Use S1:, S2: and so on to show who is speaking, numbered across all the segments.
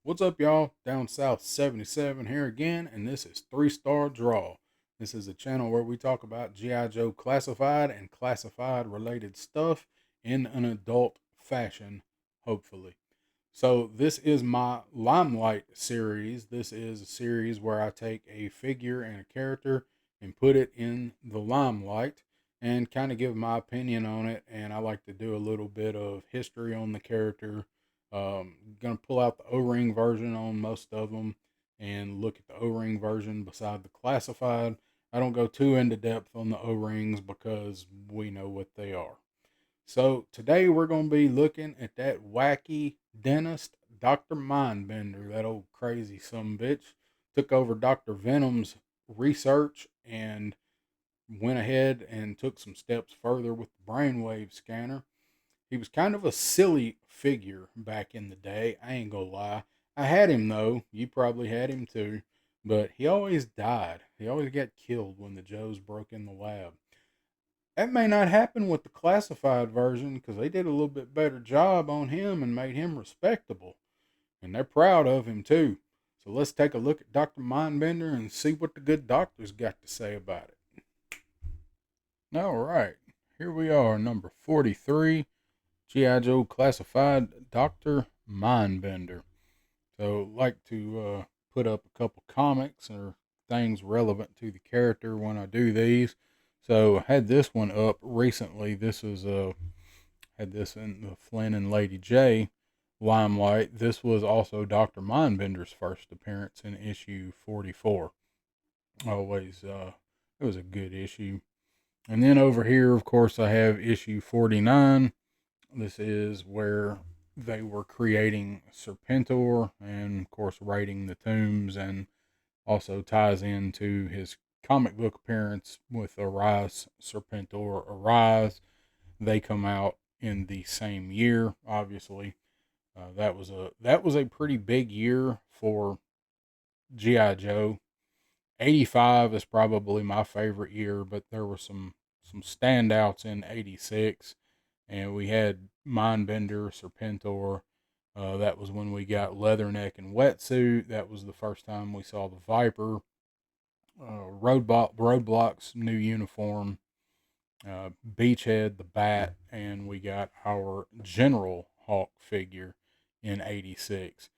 S1: What's up, y'all? Down South 77 here again, and this is 3 Star Draw. This is a channel where we talk about G.I. Joe classified and classified related stuff in an adult fashion, hopefully. So, this is my Limelight series. This is a series where I take a figure and a character and put it in the limelight and kind of give my opinion on it. And I like to do a little bit of history on the character. Gonna pull out the O-ring version on most of them and look at the O-ring version beside the classified. I don't go too into depth on the O-rings because we know what they are. So today we're going to be looking at that wacky dentist, Dr. Mindbender, that old crazy bitch. Took over Dr. Venom's research and went ahead and took some steps further with the brainwave scanner. He was kind of a silly figure back in the day, I ain't gonna lie. I had him though, you probably had him too, but he always died. He always got killed when the Joes broke in the lab. That may not happen with the classified version because they did a little bit better job on him and made him respectable. And they're proud of him too. So let's take a look at Dr. Mindbender and see what the good doctor's got to say about it. All right, here we are, number 43, G.I. Joe Classified Dr. Mindbender. So, like to put up a couple comics or things relevant to the character when I do these. So, I had this one up recently. This is had this in the Flynn and Lady J Limelight. This was also Dr. Mindbender's first appearance in issue 44. Always, it was a good issue. And then over here, of course, I have issue 49. This is where they were creating Serpentor and, of course, raiding the tombs, and also ties into his comic book appearance with Arise, Serpentor Arise. They come out in the same year, obviously. That was a pretty big year for GI Joe. 85 is probably my favorite year, but there were some standouts in 86, and we had Mindbender, Serpentor. That was when we got Leatherneck and Wetsuit. That was the first time we saw the Viper. Roadblock's new uniform. Beachhead, the Bat, and we got our General Hawk figure in 86.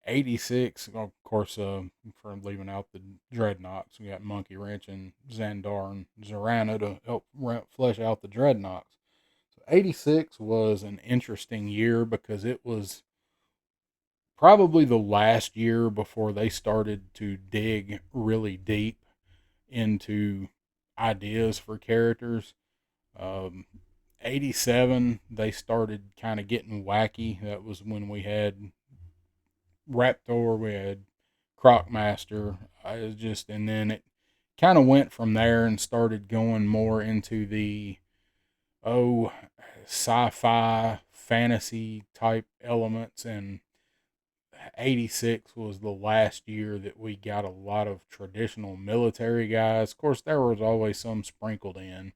S1: 86, of course, for leaving out the Dreadnoks, we got Monkey Wrench and Xandar and Zorana to help flesh out the Dreadnoks. So 86 was an interesting year because it was probably the last year before they started to dig really deep into ideas for characters. um, 87, they started kind of getting wacky. That was when we had Raptor, we had Crocmaster. I was just, and then it kind of went from there and started going more into the, oh, sci-fi fantasy type elements. And 86 was the last year that we got a lot of traditional military guys. Of course, there was always some sprinkled in,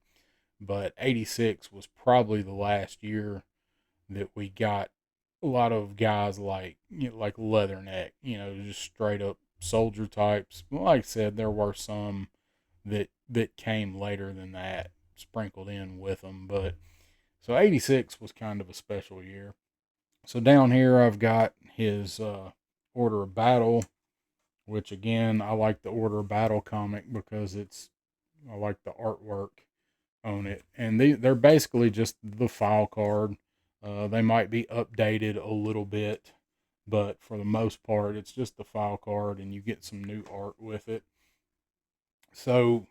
S1: but 86 was probably the last year that we got a lot of guys like, like Leatherneck, just straight up soldier types. Like I said, there were some that came later than that sprinkled in with them, but so 86 was kind of a special year. So down here I've got his Order of Battle, which again, I like the Order of Battle comic because I like the artwork on it, and they're basically just the file card. They might be updated a little bit, but for the most part, it's just the file card, and you get some new art with it. So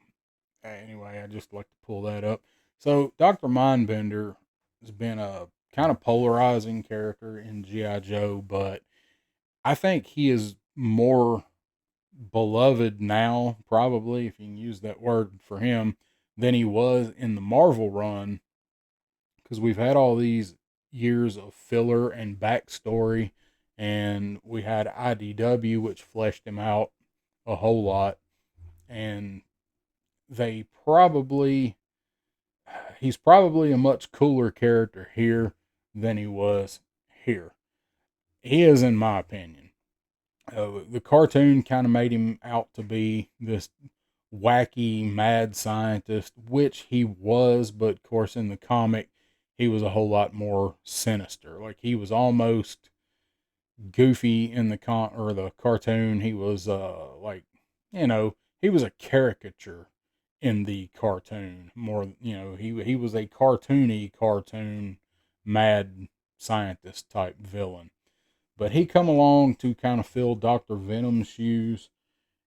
S1: anyway, I just like to pull that up. So Dr. Mindbender has been a kind of polarizing character in GI Joe, but I think he is more beloved now, probably, if you can use that word for him, than he was in the Marvel run, because we've had all these years of filler and backstory, and we had IDW, which fleshed him out a whole lot, and they probably he's probably a much cooler character here than he was here. He is, in my opinion. The cartoon kind of made him out to be this wacky, mad scientist, which he was, but of course, in the comic, he was a whole lot more sinister. Like he was almost goofy in the cartoon. He was like, he was a caricature in the cartoon. More, he was a cartoon mad scientist type villain. But he come along to kind of fill Dr. Venom's shoes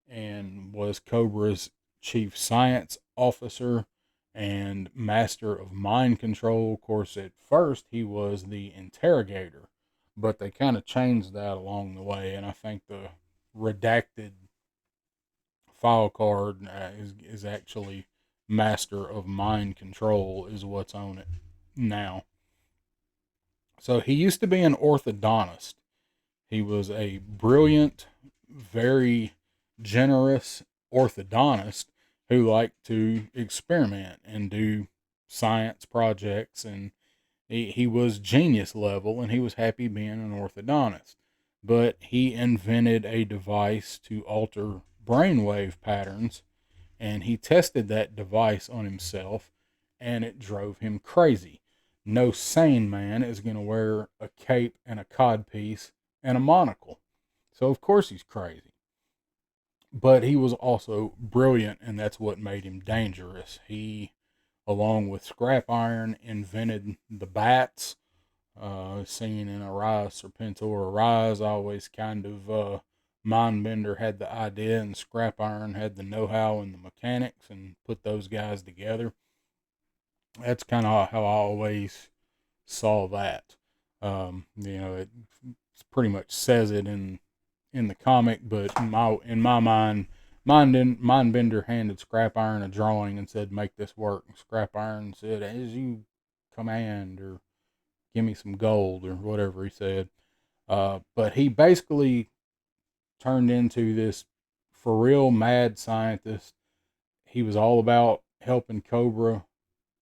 S1: and was Cobra's chief science officer and master of mind control. Of course, at first he was the interrogator, but they kind of changed that along the way. And I think the redacted file card is actually master of mind control, is what's on it now. So he used to be an orthodontist. He was a brilliant, very generous orthodontist who liked to experiment and do science projects. And he was genius level, and he was happy being an orthodontist. But he invented a device to alter brainwave patterns, and he tested that device on himself, and it drove him crazy. No sane man is going to wear a cape and a codpiece and a monocle. So, of course, he's crazy. But he was also brilliant, and that's what made him dangerous. He, along with scrap iron, invented the bats. Seen in Arise Serpentor Arise, always kind of Mindbender had the idea, and Scrap Iron had the know-how and the mechanics, and put those guys together. That's kind of how I always saw that. It pretty much says it in the comic, but in my mind, Mindbender handed Scrap Iron a drawing and said, "Make this work." And Scrap Iron said, "As you command," or "Give me some gold," or whatever he said. But he basically turned into this for real mad scientist. He was all about helping Cobra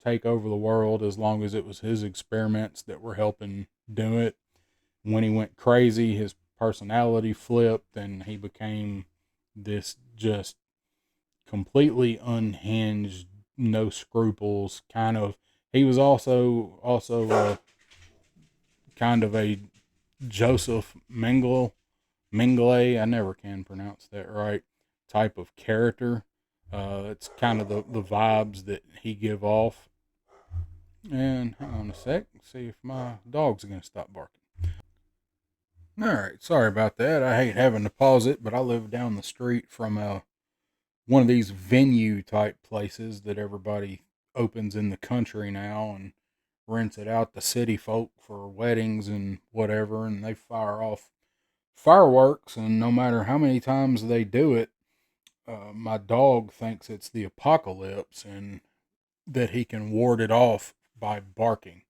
S1: take over the world as long as it was his experiments that were helping do it. When he went crazy, his personality flipped and he became this just completely unhinged, no scruples kind of. He was also kind of a Joseph Mengele, I never can pronounce that right, type of character. It's kind of the vibes that he give off. And hang on a sec, see if my dog's going to stop barking. All right, sorry about that. I hate having to pause it, but I live down the street from one of these venue type places that everybody opens in the country now and rents it out to city folk for weddings and whatever, and they fire off fireworks, and no matter how many times they do it, my dog thinks it's the apocalypse and that he can ward it off by barking.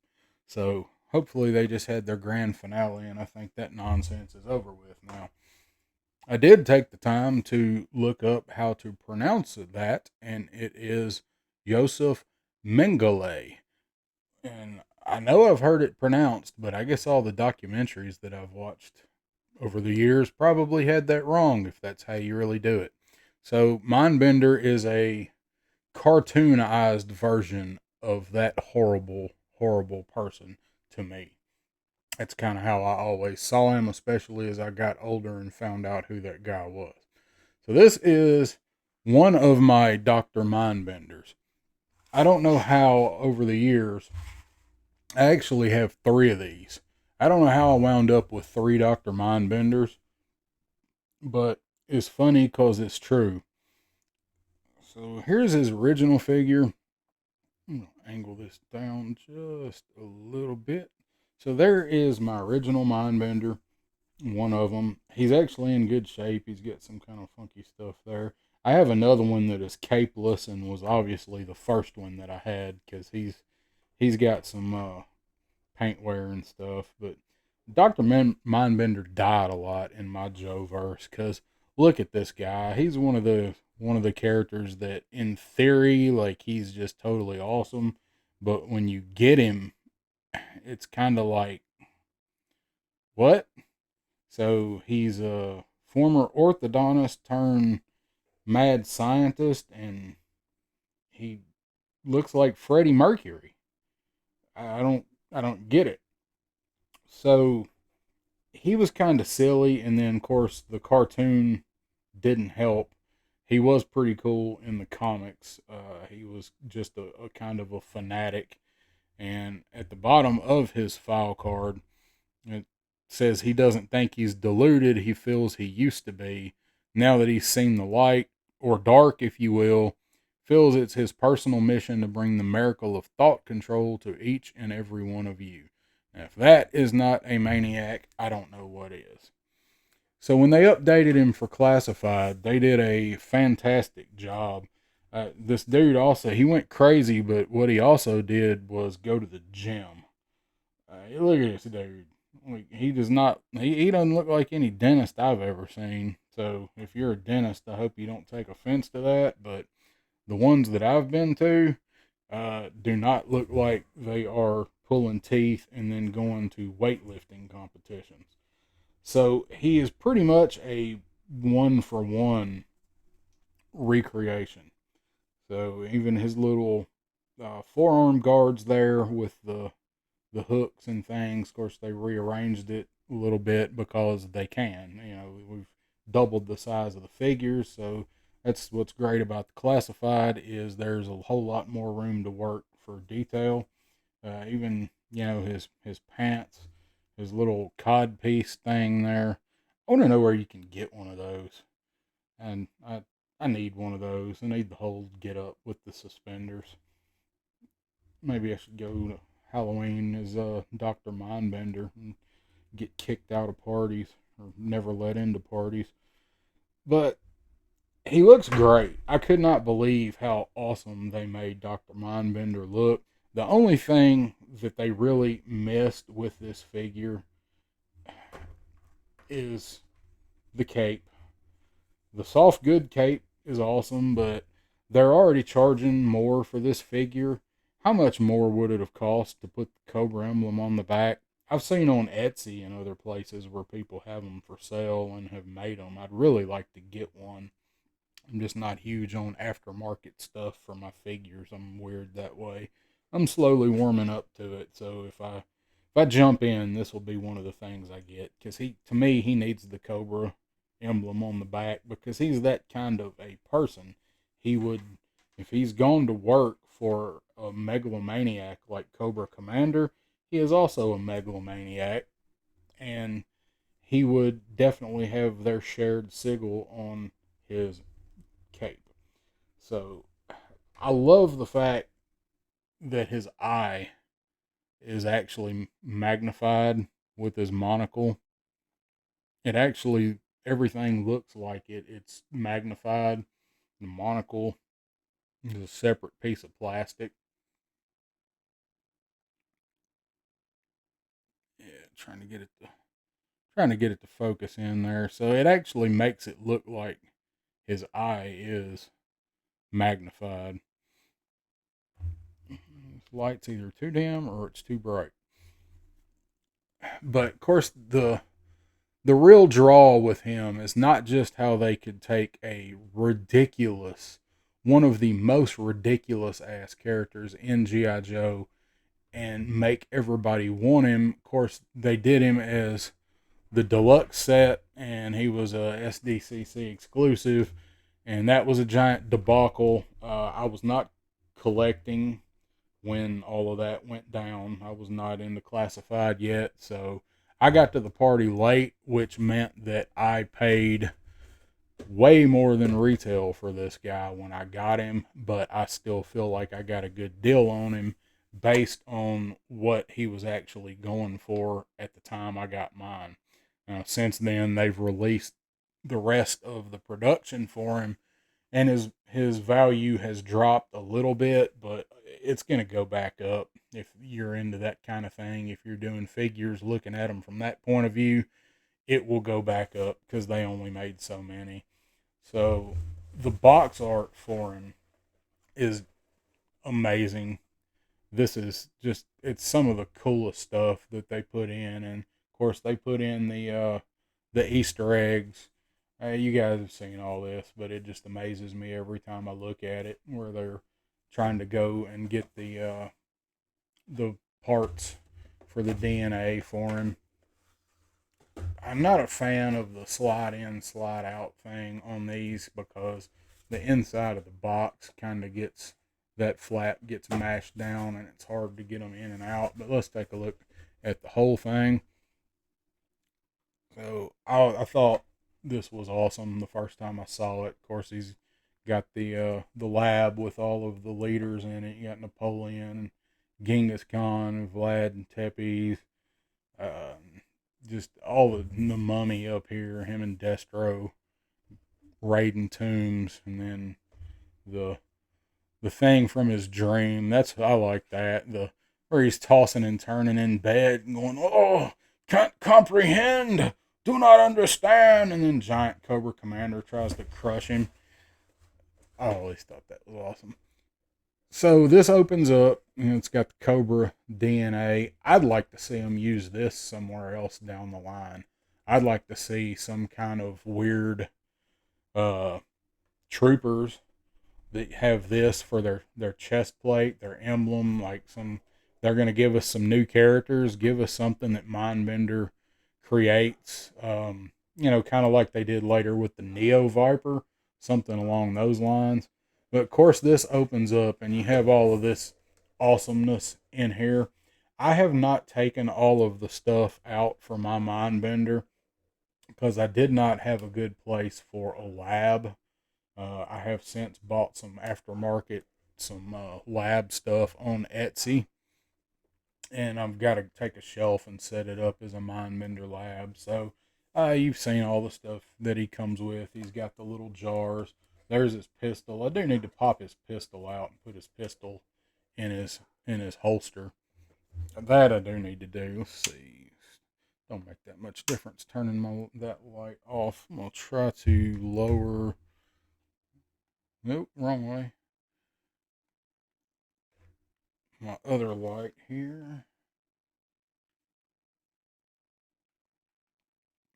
S1: So hopefully they just had their grand finale, and I think that nonsense is over with now. I did take the time to look up how to pronounce that, and it is Joseph Mengele. And I know I've heard it pronounced, but I guess all the documentaries that I've watched over the years probably had that wrong, if that's how you really do it. So Mindbender is a cartoonized version of that horrible, horrible person to me. That's kind of how I always saw him, especially as I got older and found out who that guy was. So this is one of my Dr. Mindbenders. I don't know how over the years, I actually have three of these. I don't know how I wound up with three Dr. Mindbenders, but it's funny because it's true. So here's his original figure. I'm going to angle this down just a little bit. So there is my original Mindbender, one of them. He's actually in good shape. He's got some kind of funky stuff there. I have another one that is capeless and was obviously the first one that I had because he's got some paint wear and stuff. But Dr. Mindbender died a lot in my Joe verse because look at this guy. He's one of the characters that in theory, like, he's just totally awesome. But when you get him, it's kind of like, what? So he's former orthodontist turned mad scientist, and he looks like Freddie Mercury. I don't I don't get it. So he was kind of silly, and then of course the cartoon didn't help. He was pretty cool in the comics. He was just a kind of a fanatic, and at the bottom of his file card, it says he doesn't think he's deluded. He feels he used to be. Now that he's seen the light, or dark, if you will, feels it's his personal mission to bring the miracle of thought control to each and every one of you. Now, if that is not a maniac, I don't know what is. So when they updated him for classified, they did a fantastic job. This dude also, he went crazy, but what he also did was go to the gym. Look at this dude. Like, he does not. He doesn't look like any dentist I've ever seen. So if you're a dentist, I hope you don't take offense to that. But the ones that I've been to do not look like they are pulling teeth and then going to weightlifting competitions. So he is pretty much a one for one recreation. So even his little forearm guards there with the hooks and things. Of course, they rearranged it a little bit because they can. You know, we've doubled the size of the figures, so that's what's great about the classified is there's a whole lot more room to work for detail. Even his pants, his little cod piece thing there. I want to know where you can get one of those, and I need one of those. I need the whole get up with the suspenders. Maybe I should go to Halloween as Dr. Mindbender and get kicked out of parties or never let into parties. But he looks great. I could not believe how awesome they made Dr. Mindbender look. The only thing that they really missed with this figure is the cape. The soft good cape is awesome, but they're already charging more for this figure. How much more would it have cost to put the Cobra emblem on the back? I've seen on Etsy and other places where people have them for sale and have made them. I'd really like to get one. I'm just not huge on aftermarket stuff for my figures. I'm weird that way. I'm slowly warming up to it, so if I jump in, this will be one of the things I get because to me he needs the Cobra emblem on the back because he's that kind of a person. He would, if he's gone to work for a megalomaniac like Cobra Commander, he is also a megalomaniac, and he would definitely have their shared sigil on his cape. So I love the fact that his eye is actually magnified with his monocle. It actually, everything looks like it. It's magnified. The monocle is a separate piece of plastic. Yeah, trying to get it to focus in there. So it actually makes it look like his eye is magnified. This light's either too dim or it's too bright. But of course, the real draw with him is not just how they could take a ridiculous, one of the most ridiculous ass characters in G.I. Joe and make everybody want him. Of course, they did him as the deluxe set, and he was a SDCC exclusive, and that was a giant debacle. I was not collecting when all of that went down. I was not into classified yet, so I got to the party late, which meant that I paid way more than retail for this guy when I got him, but I still feel like I got a good deal on him based on what he was actually going for at the time I got mine. Now, since then, they've released the rest of the production for him, and his value has dropped a little bit, but it's going to go back up if you're into that kind of thing. If you're doing figures, looking at them from that point of view, it will go back up because they only made so many. So the box art for him is amazing. This is just, it's some of the coolest stuff that they put in, and of course they put in the Easter eggs You guys have seen all this, but it just amazes me every time I look at it, where they're trying to go and get the parts for the DNA for him. I'm not a fan of the slide in, slide out thing on these because the inside of the box kind of gets that flap gets mashed down and it's hard to get them in and out. But let's take a look at the whole thing. So I thought this was awesome the first time I saw it. Of course, he's got the lab with all of the leaders in it. You got Napoleon and Genghis Khan and Vlad and Tepes. Just all the mummy up here, him and Destro raiding tombs, and then the the thing from his dream. That's I like that. The where he's tossing and turning in bed and going, "Oh, can't comprehend, do not understand," and then Giant Cobra Commander tries to crush him. I always thought that was awesome. So this opens up, and it's got the Cobra DNA. I'd like to see them use this somewhere else down the line. I'd like to see some kind of weird uh, troopers that have this for their chest plate, their emblem. Like some, they're going to give us some new characters. Give us something that Mindbender creates. Kind of like they did later with the Neo Viper, something along those lines. But of course, this opens up, and you have all of this awesomeness in here. I have not taken all of the stuff out for my Mindbender because I did not have a good place for a lab. I have since bought some aftermarket, some lab stuff on Etsy, and I've got to take a shelf and set it up as a Mindbender lab. So you've seen all the stuff that he comes with. He's got the little jars. There's his pistol. I do need to pop his pistol out and put his pistol in his holster. That I do need to do. Let's see. Don't make that much difference turning that light off. I'm gonna try to lower. Nope, wrong way. My other light here.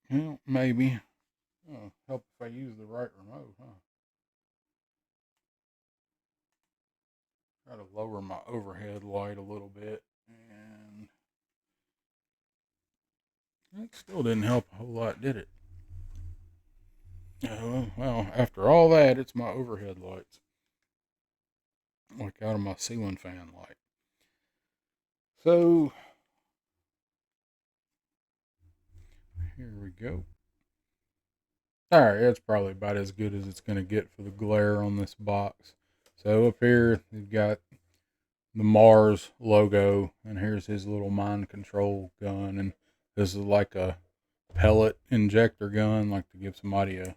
S1: Well, maybe. Oh, help if I use the right remote, huh? Try to lower my overhead light a little bit. And it still didn't help a whole lot, did it? Well, after all that, it's my overhead lights. Like out of my ceiling fan light. So, here we go. Alright, that's probably about as good as it's going to get for the glare on this box. So up here, you've got the Mars logo, and here's his little mind control gun, and this is like a pellet injector gun, like to give somebody a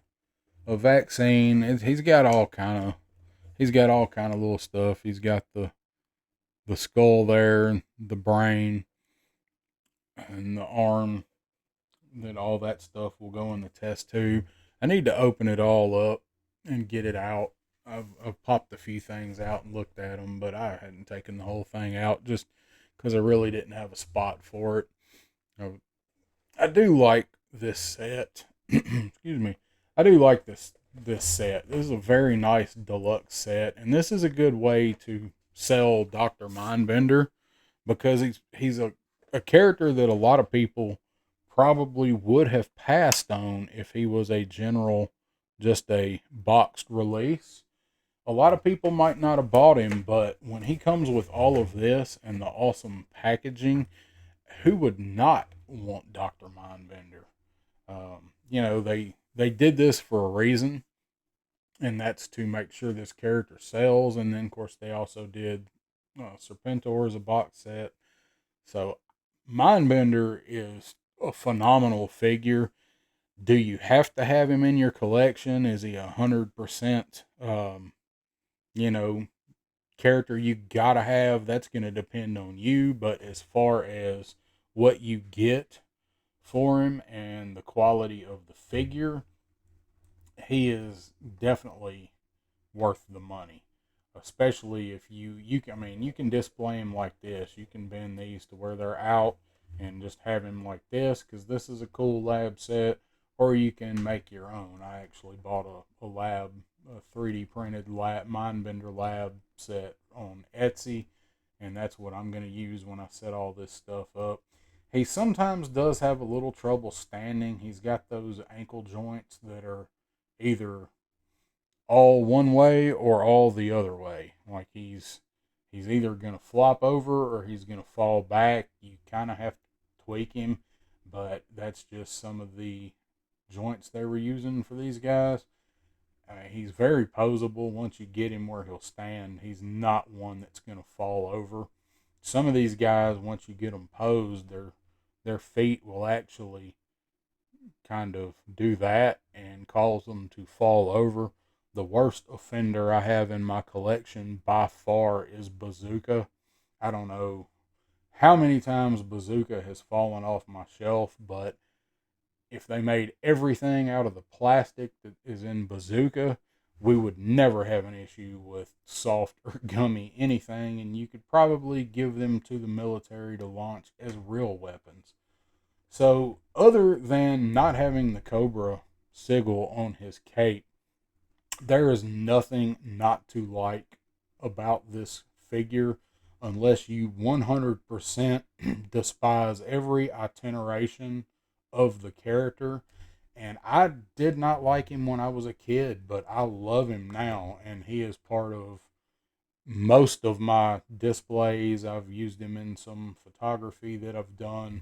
S1: vaccine. He's got all kind of little stuff. He's got the skull there, and the brain, and the arm. That all that stuff will go in the test tube. I need to open it all up and get it out. I've popped a few things out and looked at them, but I hadn't taken the whole thing out just because I really didn't have a spot for it. I do like this set. Excuse me. I do like this set. This is a very nice deluxe set, and this is a good way to sell Doctor Mindbender because he's a character that a lot of people probably would have passed on if he was a general, just a boxed release. A lot of people might not have bought him, but when he comes with all of this and the awesome packaging, who would not want Dr. Mindbender? They did this for a reason, and that's to make sure this character sells. And then, of course, they also did Serpentor as a box set. So Mindbender is a phenomenal figure. Do you have to have him in your collection? Is he 100%, you know, character you gotta have? That's going to depend on you. But as far as what you get for him and the quality of the figure, he is definitely worth the money. Especially if you can display them like this. You can bend these to where they're out and just have him like this because this is a cool lab set. or you can make your own. I actually bought a 3D printed Mindbender lab set on Etsy, and that's what I'm going to use when I set all this stuff up. He sometimes does have a little trouble standing. He's got those ankle joints that are either all one way or all the other way. Like he's either gonna flop over or he's gonna fall back. You kind of have to tweak him, but that's just some of the joints they were using for these guys. He's very posable once you get him where he'll stand. He's not one that's gonna fall over. Some of these guys, once you get them posed, their feet will actually kind of do that and cause them to fall over. The worst offender I have in my collection by far is Bazooka. I don't know how many times Bazooka has fallen off my shelf, but if they made everything out of the plastic that is in Bazooka, we would never have an issue with soft or gummy anything, and you could probably give them to the military to launch as real weapons. So, other than not having the Cobra sigil on his cape, there is nothing not to like about this figure unless you 100% despise every itineration of the character. And I did not like him when I was a kid, but I love him now, and he is part of most of my displays. I've used him in some photography that I've done.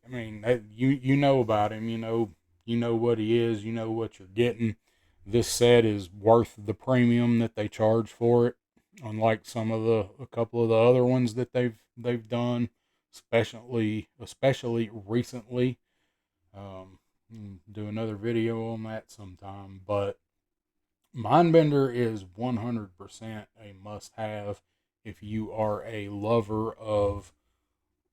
S1: I mean, you know about him. You know what he is. You know what you're getting. This set is worth the premium that they charge for it. Unlike a couple of the other ones that they've done, especially recently. Do another video on that sometime. But Mindbender is 100% a must-have if you are a lover of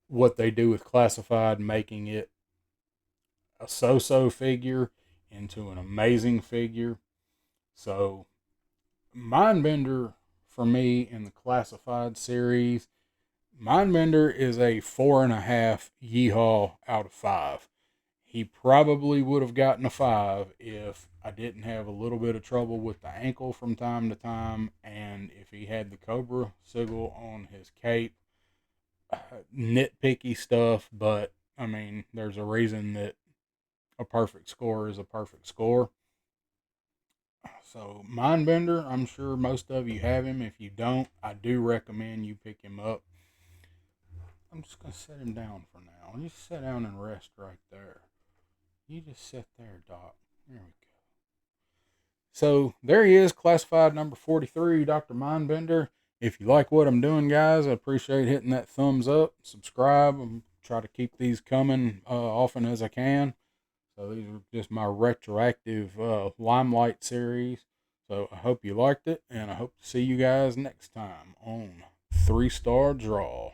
S1: what they do with classified, making it a so-so figure into an amazing figure. So Mindbender for me in the classified series, Mindbender is a 4.5 yeehaw out of 5. He probably would have gotten a 5 if I didn't have a little bit of trouble with the ankle from time to time, and if he had the Cobra sigil on his cape. Nitpicky stuff, but I mean, there's a reason that a perfect score is a perfect score. So, Mindbender, I'm sure most of you have him. If you don't, I do recommend you pick him up. I'm just going to set him down for now. Just sit down and rest right there. You just sit there, Doc. There we go. So, there he is, classified number 43, Dr. Mindbender. If you like what I'm doing, guys, I appreciate hitting that thumbs up, subscribe, and try to keep these coming often as I can. So these are just my retroactive Limelight series. So I hope you liked it, and I hope to see you guys next time on 3 Star Draw.